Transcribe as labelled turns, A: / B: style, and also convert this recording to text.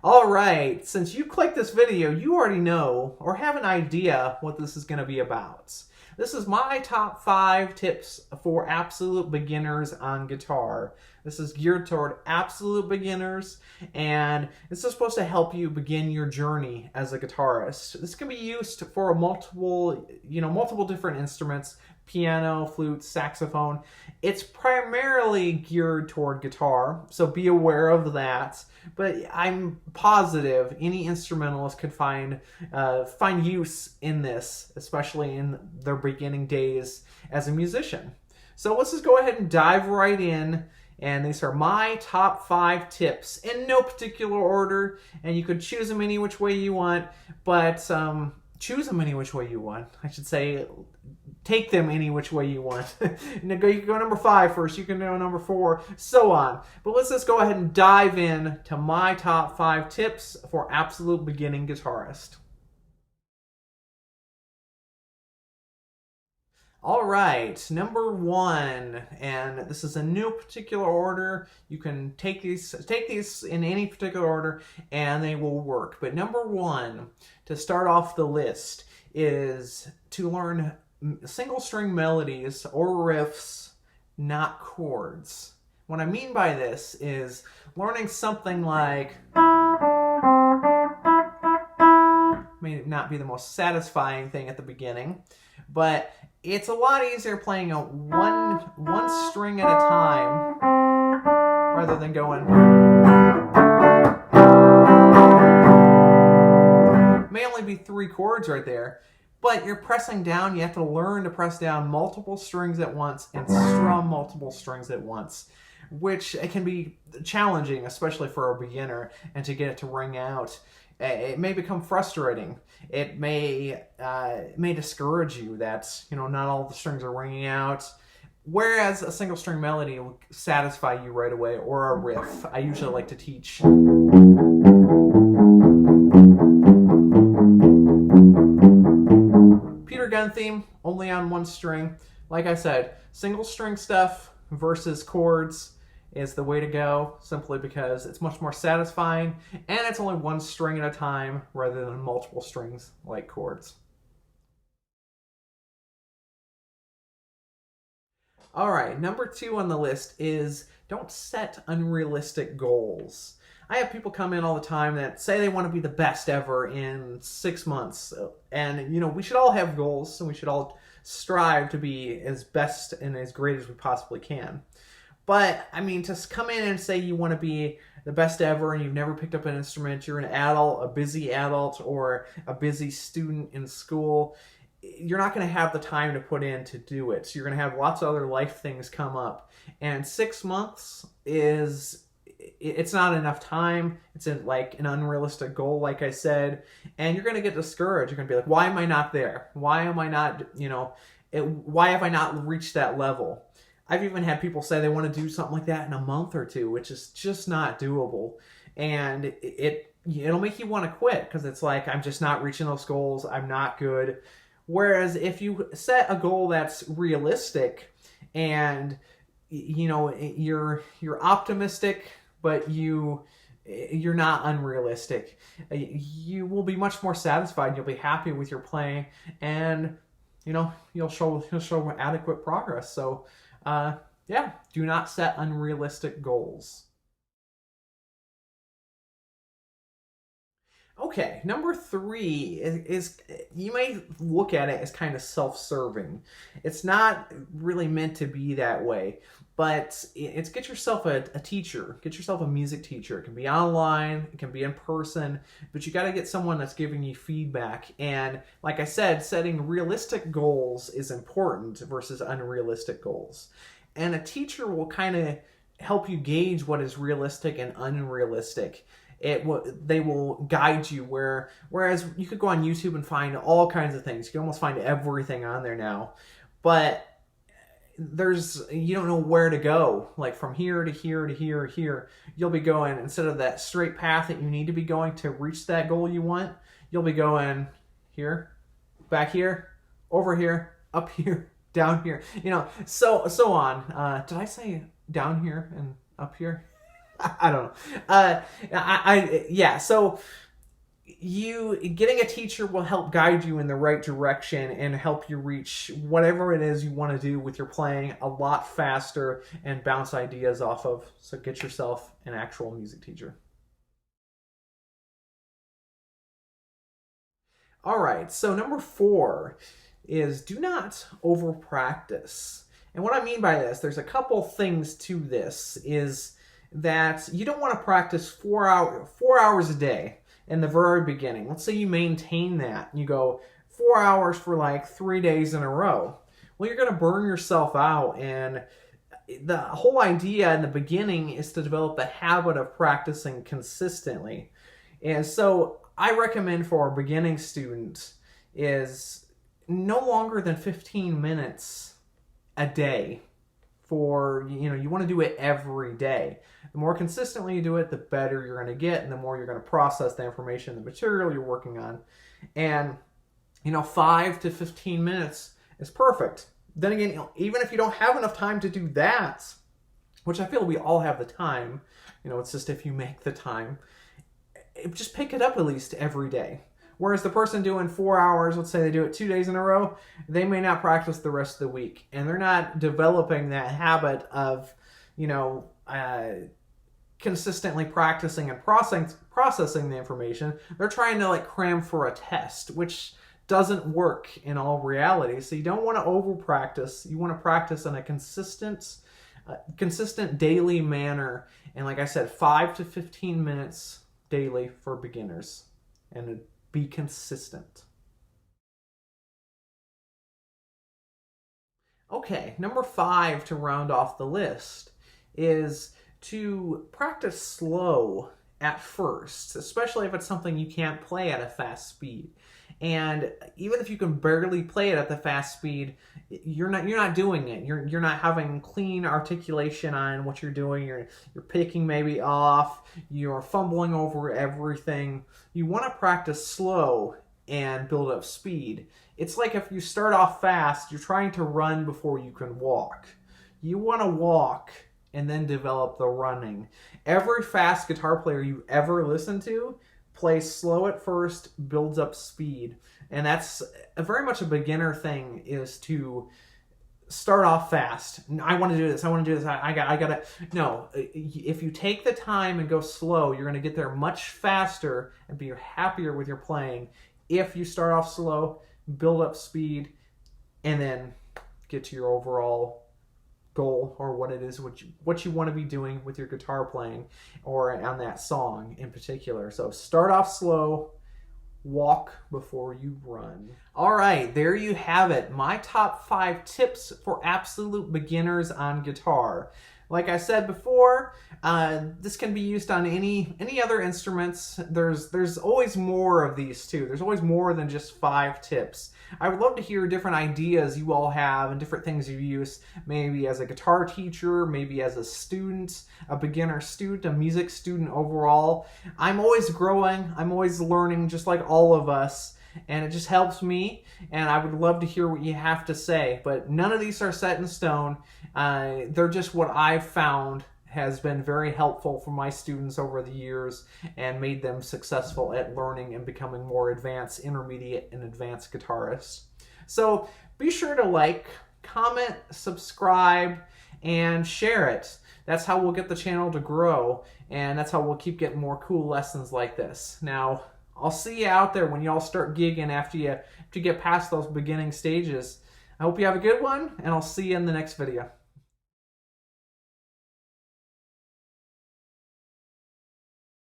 A: All right, since you clicked this video, you already know or have an idea what this is going to be about. This is my top 5 tips for absolute beginners on guitar. This is geared toward absolute beginners, and this is supposed to help you begin your journey as a guitarist. This can be used for multiple different instruments: piano, flute, saxophone. It's primarily geared toward guitar, so be aware of that. But I'm positive any instrumentalist could find use in this, especially in their beginning days as a musician. So let's just go ahead and dive right in. And these are my top 5 tips in no particular order, and you could choose them any which way you want, but choose them any which way you want. I should say, take them any which way you want. You can go number 5 first, you can go number 4, so on. But let's just go ahead and dive in to my top 5 tips for absolute beginning guitarist. All right, number 1, and this is in no particular order. You can take these in any particular order, and they will work. But number 1, to start off the list, is to learn single string melodies or riffs, not chords. What I mean by this is learning something like, may not be the most satisfying thing at the beginning, but it's a lot easier playing a one string at a time rather than going. It may only be 3 chords right there, but you're pressing down. You have to learn to press down multiple strings at once and strum multiple strings at once, which it can be challenging, especially for a beginner, and to get it to ring out. It may become frustrating. It may discourage you that not all the strings are ringing out. Whereas a single string melody will satisfy you right away, or a riff. I usually like to teach. Peter Gunn theme, only on 1 string. Like I said, single string stuff versus chords is the way to go, simply because it's much more satisfying, and it's only 1 string at a time rather than multiple strings like chords. All right, number 2 on the list is don't set unrealistic goals. I have people come in all the time that say they want to be the best ever in 6 months. And, we should all have goals, and we should all strive to be as best and as great as we possibly can. But, to come in and say you want to be the best ever and you've never picked up an instrument, you're an adult, a busy adult, or a busy student in school, you're not going to have the time to put in to do it. So you're going to have lots of other life things come up. And 6 months it's not enough time. It's like an unrealistic goal, like I said. And you're going to get discouraged. You're going to be like, why am I not there? Why am I not, why have I not reached that level? I've even had people say they want to do something like that in a month or 2, which is just not doable. And it'll make you want to quit, because it's like, I'm just not reaching those goals. I'm not good. Whereas if you set a goal that's realistic and you're optimistic, but you're not unrealistic, you will be much more satisfied. You'll be happy with your playing, and you'll show adequate progress. So do not set unrealistic goals. Okay, number 3 is you may look at it as kind of self-serving. It's not really meant to be that way, but it's get yourself a teacher. Get yourself a music teacher. It can be online, it can be in person, but you got to get someone that's giving you feedback. And like I said, setting realistic goals is important versus unrealistic goals. And a teacher will kind of help you gauge what is realistic and unrealistic. They will guide you whereas you could go on YouTube and find all kinds of things. You can almost find everything on there now, but you don't know where to go. Like from here to here to here to here, you'll be going, instead of that straight path that you need to be going to reach that goal you want, you'll be going here, back here, over here, up here, down here, so on. Did I say down here and up here? I don't know. Yeah. So you getting a teacher will help guide you in the right direction and help you reach whatever it is you want to do with your playing a lot faster and bounce ideas off of. So get yourself an actual music teacher. All right, so number 4 is do not over practice. And what I mean by this, there's a couple things to this, is that you don't want to practice 4 hours a day in the very beginning. Let's say you maintain that. You go 4 hours for like 3 days in a row. Well, you're going to burn yourself out, and the whole idea in the beginning is to develop the habit of practicing consistently. And so I recommend for a beginning student is no longer than 15 minutes a day. For, you want to do it every day. The more consistently you do it, the better you're going to get, and the more you're going to process the information, the material you're working on. And 5 to 15 minutes is perfect. Then again, even if you don't have enough time to do that, which I feel we all have the time, it's just if you make the time, just pick it up at least every day. Whereas the person doing 4 hours, let's say they do it 2 days in a row, they may not practice the rest of the week. And they're not developing that habit of, consistently practicing and processing the information. They're trying to cram for a test, which doesn't work in all reality. So you don't want to over practice. You want to practice in a consistent daily manner. And like I said, 5 to 15 minutes daily for beginners. And be consistent. Okay, number 5 to round off the list is to practice slow at first, especially if it's something you can't play at a fast speed. And even if you can barely play it at the fast speed, you're not doing it. You're not having clean articulation on what you're doing. You're picking maybe off. You're fumbling over everything. You want to practice slow and build up speed. It's like if you start off fast, you're trying to run before you can walk. You want to walk and then develop the running. Every fast guitar player you ever listen to plays slow at first, builds up speed. And that's very much a beginner thing, is to start off fast. I want to do this. I want to do this. I got to. No, if you take the time and go slow, you're going to get there much faster and be happier with your playing. If you start off slow, build up speed, and then get to your overall goal, or what it is, what you want to be doing with your guitar playing or on that song in particular. So start off slow, walk before you run. All right, there you have it. My top 5 tips for absolute beginners on guitar. Like I said before, this can be used on any other instruments. There's always more of these too. There's always more than just 5 tips. I would love to hear different ideas you all have and different things you use, maybe as a guitar teacher, maybe as a student, a beginner student, a music student overall. I'm always growing. I'm always learning, just like all of us. And it just helps me, and I would love to hear what you have to say. But none of these are set in stone. They're just what I've found has been very helpful for my students over the years and made them successful at learning and becoming more advanced, intermediate, and advanced guitarists. So be sure to like, comment, subscribe, and share it. That's how we'll get the channel to grow, and that's how we'll keep getting more cool lessons like this. Now, I'll see you out there when y'all start gigging after you get past those beginning stages. I hope you have a good one, and I'll see you in the next video.